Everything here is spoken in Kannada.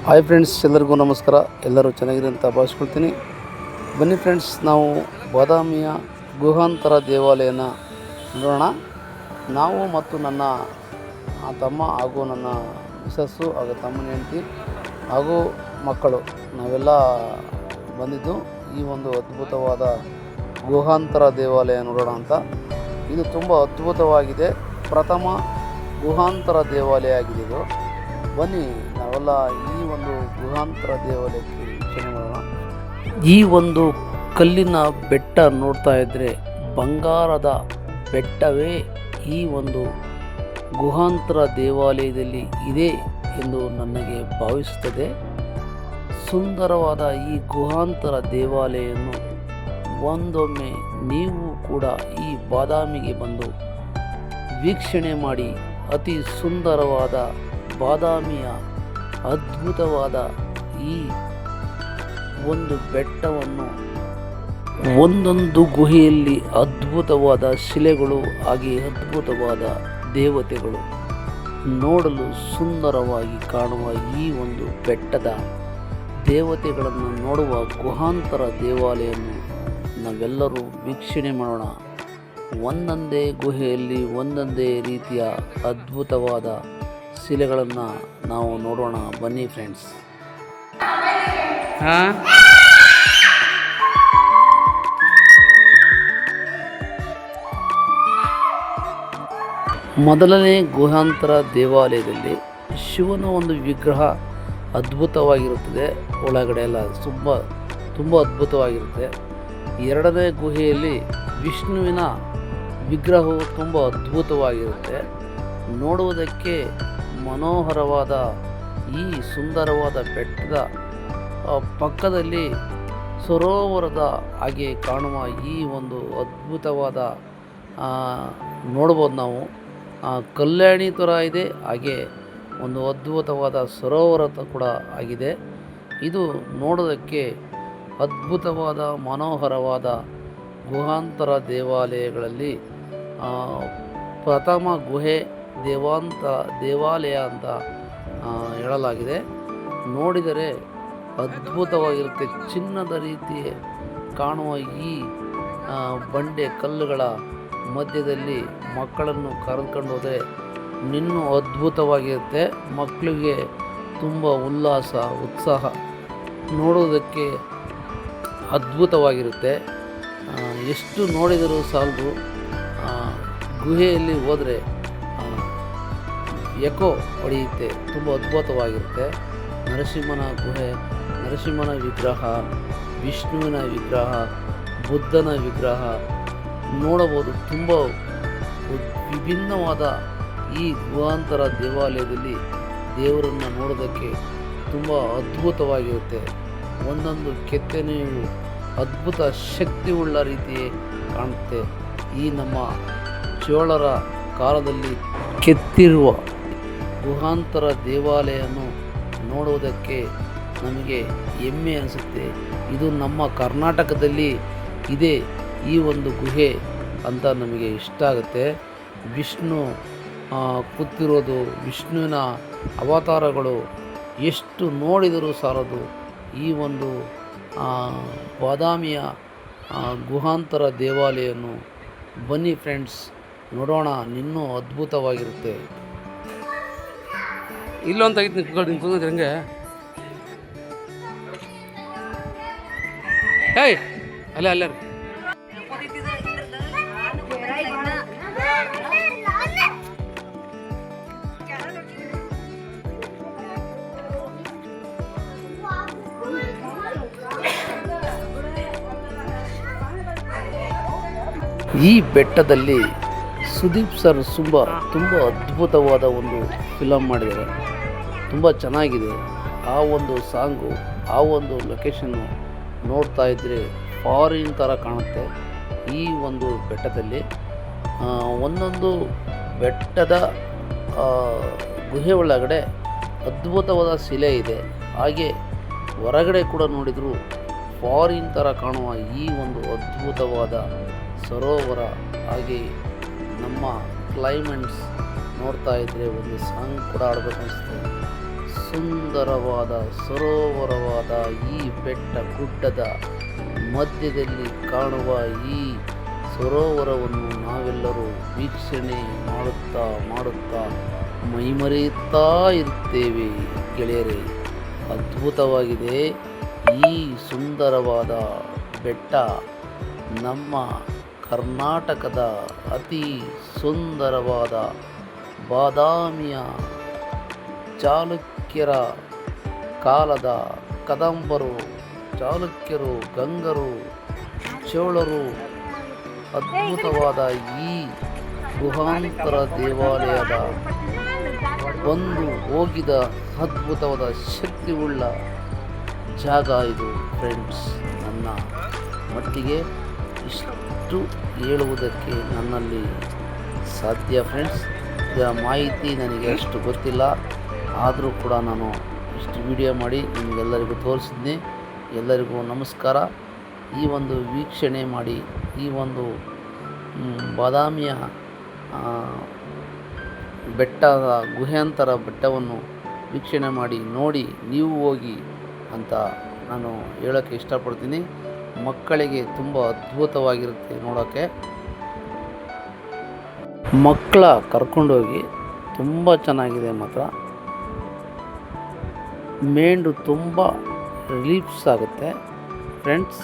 ಹಾಯ್ ಫ್ರೆಂಡ್ಸ್, ಎಲ್ಲರಿಗೂ ನಮಸ್ಕಾರ. ಎಲ್ಲರೂ ಚೆನ್ನಾಗಿದೆ ಅಂತ ಭಾವಿಸ್ಕೊಳ್ತೀನಿ. ಬನ್ನಿ ಫ್ರೆಂಡ್ಸ್, ನಾವು ಬಾದಾಮಿಯ ಗುಹಾಂತರ ದೇವಾಲಯನ ನೋಡೋಣ. ನಾವು ಮತ್ತು ನನ್ನ ತಮ್ಮ ಹಾಗೂ ನನ್ನ ಮಿಸಸ್ಸು ಹಾಗೂ ತಮ್ಮನ ಹೆಂಡತಿ ಹಾಗೂ ಮಕ್ಕಳು ನಾವೆಲ್ಲ ಬಂದಿದ್ದು ಈ ಒಂದು ಅದ್ಭುತವಾದ ಗುಹಾಂತರ ದೇವಾಲಯ ನೋಡೋಣ ಅಂತ. ಇದು ತುಂಬ ಅದ್ಭುತವಾಗಿದೆ. ಪ್ರಥಮ ಗುಹಾಂತರ ದೇವಾಲಯ ಆಗಿದೆ ಇದು. ಬನ್ನಿ ನಾವೆಲ್ಲ ಈ ಒಂದು ಗುಹಾಂತರ ದೇವಾಲಯಕ್ಕೆ ವೀಕ್ಷಣೆ ಮಾಡೋಣ. ಈ ಒಂದು ಕಲ್ಲಿನ ಬೆಟ್ಟ ನೋಡ್ತಾ ಇದ್ದರೆ ಬಂಗಾರದ ಬೆಟ್ಟವೇ ಈ ಒಂದು ಗುಹಾಂತರ ದೇವಾಲಯದಲ್ಲಿ ಇದೆ ಎಂದು ನನಗೆ ಭಾವಿಸುತ್ತದೆ. ಸುಂದರವಾದ ಈ ಗುಹಾಂತರ ದೇವಾಲಯವನ್ನು ಒಂದೊಮ್ಮೆ ನೀವು ಕೂಡ ಈ ಬಾದಾಮಿಗೆ ಬಂದು ವೀಕ್ಷಣೆ ಮಾಡಿ. ಅತಿ ಸುಂದರವಾದ ಬಾದಾಮಿಯ ಅದ್ಭುತವಾದ ಈ ಒಂದು ಬೆಟ್ಟವನ್ನು, ಒಂದೊಂದು ಗುಹೆಯಲ್ಲಿ ಅದ್ಭುತವಾದ ಶಿಲೆಗಳು ಹಾಗೆ ಅದ್ಭುತವಾದ ದೇವತೆಗಳು ನೋಡಲು ಸುಂದರವಾಗಿ ಕಾಣುವ ಈ ಒಂದು ಬೆಟ್ಟದ ದೇವತೆಗಳನ್ನು ನೋಡುವ ಗುಹಾಂತರ ದೇವಾಲಯವನ್ನು ನಾವೆಲ್ಲರೂ ವೀಕ್ಷಣೆ ಮಾಡೋಣ. ಒಂದೊಂದೇ ಗುಹೆಯಲ್ಲಿ ಒಂದೊಂದೇ ರೀತಿಯ ಅದ್ಭುತವಾದ ಶಿಲೆಗಳನ್ನು ನಾವು ನೋಡೋಣ. ಬನ್ನಿ ಫ್ರೆಂಡ್ಸ್. ಮೊದಲನೇ ಗುಹಾಂತರ ದೇವಾಲಯದಲ್ಲಿ ಶಿವನ ಒಂದು ವಿಗ್ರಹ ಅದ್ಭುತವಾಗಿರುತ್ತದೆ. ಒಳಗಡೆ ಎಲ್ಲ ತುಂಬ ಅದ್ಭುತವಾಗಿರುತ್ತೆ. ಎರಡನೇ ಗುಹೆಯಲ್ಲಿ ವಿಷ್ಣುವಿನ ವಿಗ್ರಹವು ತುಂಬ ಅದ್ಭುತವಾಗಿರುತ್ತೆ. ನೋಡುವುದಕ್ಕೆ ಮನೋಹರವಾದ ಈ ಸುಂದರವಾದ ಬೆಟ್ಟದ ಪಕ್ಕದಲ್ಲಿ ಸರೋವರದ ಹಾಗೆ ಕಾಣುವ ಈ ಒಂದು ಅದ್ಭುತವಾದ ನೋಡ್ಬೋದು ನಾವು. ಕಲ್ಯಾಣಿ ಥರ ಇದೆ, ಹಾಗೆ ಒಂದು ಅದ್ಭುತವಾದ ಸರೋವರ ಕೂಡ ಆಗಿದೆ. ಇದು ನೋಡೋದಕ್ಕೆ ಅದ್ಭುತವಾದ ಮನೋಹರವಾದ ಗುಹಾಂತರ ದೇವಾಲಯಗಳಲ್ಲಿ ಪ್ರಥಮ ಗುಹೆ ದೇವಾಲಯ ಅಂತ ಹೇಳಲಾಗಿದೆ. ನೋಡಿದರೆ ಅದ್ಭುತವಾಗಿರುತ್ತೆ. ಚಿನ್ನದ ರೀತಿ ಕಾಣುವ ಈ ಬಂಡೆ ಕಲ್ಲುಗಳ ಮಧ್ಯದಲ್ಲಿ ಮಕ್ಕಳನ್ನು ಕರೆದುಕೊಂಡು ಹೋದರೆ ಇನ್ನೂ ಅದ್ಭುತವಾಗಿರುತ್ತೆ. ಮಕ್ಕಳಿಗೆ ತುಂಬ ಉಲ್ಲಾಸ, ಉತ್ಸಾಹ, ನೋಡೋದಕ್ಕೆ ಅದ್ಭುತವಾಗಿರುತ್ತೆ. ಎಷ್ಟು ನೋಡಿದರೂ ಸಾಲದು. ಗುಹೆಯಲ್ಲಿ ಹೋದರೆ ಎಕೋ ಹೊಡೆಯುತ್ತೆ. ತುಂಬ ಅದ್ಭುತವಾಗಿರುತ್ತೆ. ನರಸಿಂಹನ ಗುಹೆ, ನರಸಿಂಹನ ವಿಗ್ರಹ, ವಿಷ್ಣುವಿನ ವಿಗ್ರಹ, ಬುದ್ಧನ ವಿಗ್ರಹ ನೋಡಬಹುದು. ತುಂಬ ವಿಭಿನ್ನವಾದ ಈ ಗುಹಾಂತರ ದೇವಾಲಯದಲ್ಲಿ ದೇವರನ್ನು ನೋಡೋದಕ್ಕೆ ತುಂಬ ಅದ್ಭುತವಾಗಿರುತ್ತೆ. ಒಂದೊಂದು ಕೆತ್ತನೆಯು ಅದ್ಭುತ ಶಕ್ತಿಯುಳ್ಳ ರೀತಿಯೇ ಕಾಣುತ್ತೆ. ಈ ನಮ್ಮ ಚೋಳರ ಕಾಲದಲ್ಲಿ ಕೆತ್ತಿರುವ ಗುಹಾಂತರ ದೇವಾಲಯವನ್ನು ನೋಡುವುದಕ್ಕೆ ನಮಗೆ ಹೆಮ್ಮೆ ಅನಿಸುತ್ತೆ. ಇದು ನಮ್ಮ ಕರ್ನಾಟಕದಲ್ಲಿ ಇದೆ ಈ ಒಂದು ಗುಹೆ ಅಂತ ನಮಗೆ ಇಷ್ಟ ಆಗುತ್ತೆ. ವಿಷ್ಣು ಕೂತಿರೋದು, ವಿಷ್ಣುವಿನ ಅವತಾರಗಳು ಎಷ್ಟು ನೋಡಿದರೂ ಸಾಲದು. ಈ ಒಂದು ಬಾದಾಮಿಯ ಗುಹಾಂತರ ದೇವಾಲಯವನ್ನು ಬನ್ನಿ ಫ್ರೆಂಡ್ಸ್, ನೋಡೋಣ. ಇನ್ನೂ ಅದ್ಭುತವಾಗಿರುತ್ತೆ. ಇಲ್ಲೊಂದು ತೆಗಿತೀನಿ ಹಂಗೆ. ಏಯ್ ಅಲ್ಲೇ ಈ ಬೆಟ್ಟದಲ್ಲಿ ಸುದೀಪ್ ಸರ್ ತುಂಬ ಅದ್ಭುತವಾದ ಒಂದು ಫಿಲಮ್ ಮಾಡಿದ್ದಾರೆ. ತುಂಬ ಚೆನ್ನಾಗಿದೆ. ಆ ಒಂದು ಸಾಂಗು, ಆ ಒಂದು ಲೊಕೇಶನ್ನು ನೋಡ್ತಾ ಇದ್ದರೆ ಫಾರಿನ್ ಥರ ಕಾಣುತ್ತೆ. ಈ ಒಂದು ಬೆಟ್ಟದಲ್ಲಿ ಒಂದೊಂದು ಬೆಟ್ಟದ ಗುಹೆ ಒಳಗಡೆ ಅದ್ಭುತವಾದ ಶಿಲೆ ಇದೆ. ಹಾಗೆ ಹೊರಗಡೆ ಕೂಡ ನೋಡಿದರೂ ಫಾರಿನ್ ಥರ ಕಾಣುವ ಈ ಒಂದು ಅದ್ಭುತವಾದ ಸರೋವರ, ಹಾಗೆ ನಮ್ಮ ಕ್ಲೈಮೇಟ್ಸ್ ನೋಡ್ತಾ ಇದ್ದರೆ ಒಂದು ಸಾಂಗ್ ಕೂಡ ಆಡಬೇಕು ಅನಿಸುತ್ತೆ. ಸುಂದರವಾದ ಸರೋವರವಾದ ಈ ಬೆಟ್ಟ ಗುಡ್ಡದ ಮಧ್ಯದಲ್ಲಿ ಕಾಣುವ ಈ ಸರೋವರವನ್ನು ನಾವೆಲ್ಲರೂ ವೀಕ್ಷಣೆ ಮಾಡುತ್ತಾ ಮೈಮರೆಯುತ್ತಾ ಇರುತ್ತೇವೆ ಗೆಳೆಯರೇ. ಅದ್ಭುತವಾಗಿದೆ ಈ ಸುಂದರವಾದ ಬೆಟ್ಟ. ನಮ್ಮ ಕರ್ನಾಟಕದ ಅತಿ ಸುಂದರವಾದ ಬಾದಾಮಿಯ ಚಾಲುಕ್ಯರ ಕಾಲದ ಕದಂಬರು, ಚಾಲುಕ್ಯರು, ಗಂಗರು, ಚೋಳರು ಅದ್ಭುತವಾದ ಈ ಗುಹಾಂತರ ದೇವಾಲಯದ ಒಂದು ಹೋಗಿದ ಅದ್ಭುತವಾದ ಶಕ್ತಿಯುಳ್ಳ ಜಾಗ ಇದು ಫ್ರೆಂಡ್ಸ್. ನನ್ನ ಮಟ್ಟಿಗೆ ಇಷ್ಟು ಹೇಳುವುದಕ್ಕೆ ನನ್ನಲ್ಲಿ ಸಾಧ್ಯ ಫ್ರೆಂಡ್ಸ್. ಇದರ ಮಾಹಿತಿ ನನಗೆ ಅಷ್ಟು ಗೊತ್ತಿಲ್ಲ, ಆದರೂ ಕೂಡ ನಾನು ಇಷ್ಟು ವಿಡಿಯೋ ಮಾಡಿ ನಿಮಗೆಲ್ಲರಿಗೂ ತೋರಿಸಿದ್ದೆ. ಎಲ್ಲರಿಗೂ ನಮಸ್ಕಾರ. ಈ ಒಂದು ವೀಕ್ಷಣೆ ಮಾಡಿ ಈ ಒಂದು ಬಾದಾಮಿಯ ಬೆಟ್ಟದ ಗುಹೆಯಂತರ ಬೆಟ್ಟವನ್ನು ವೀಕ್ಷಣೆ ಮಾಡಿ ನೋಡಿ ನೀವು ಹೋಗಿ ಅಂತ ನಾನು ಹೇಳೋಕ್ಕೆ ಇಷ್ಟಪಡ್ತೀನಿ. ಮಕ್ಕಳಿಗೆ ತುಂಬ ಅದ್ಭುತವಾಗಿರುತ್ತೆ ನೋಡೋಕ್ಕೆ. ಮಕ್ಕಳ ಕರ್ಕೊಂಡೋಗಿ ತುಂಬ ಚೆನ್ನಾಗಿದೆ ಮಾತ್ರ. ಮೈಂಡು ತುಂಬ ರಿಲೀಫ್ಸ್ ಆಗುತ್ತೆ ಫ್ರೆಂಡ್ಸ್.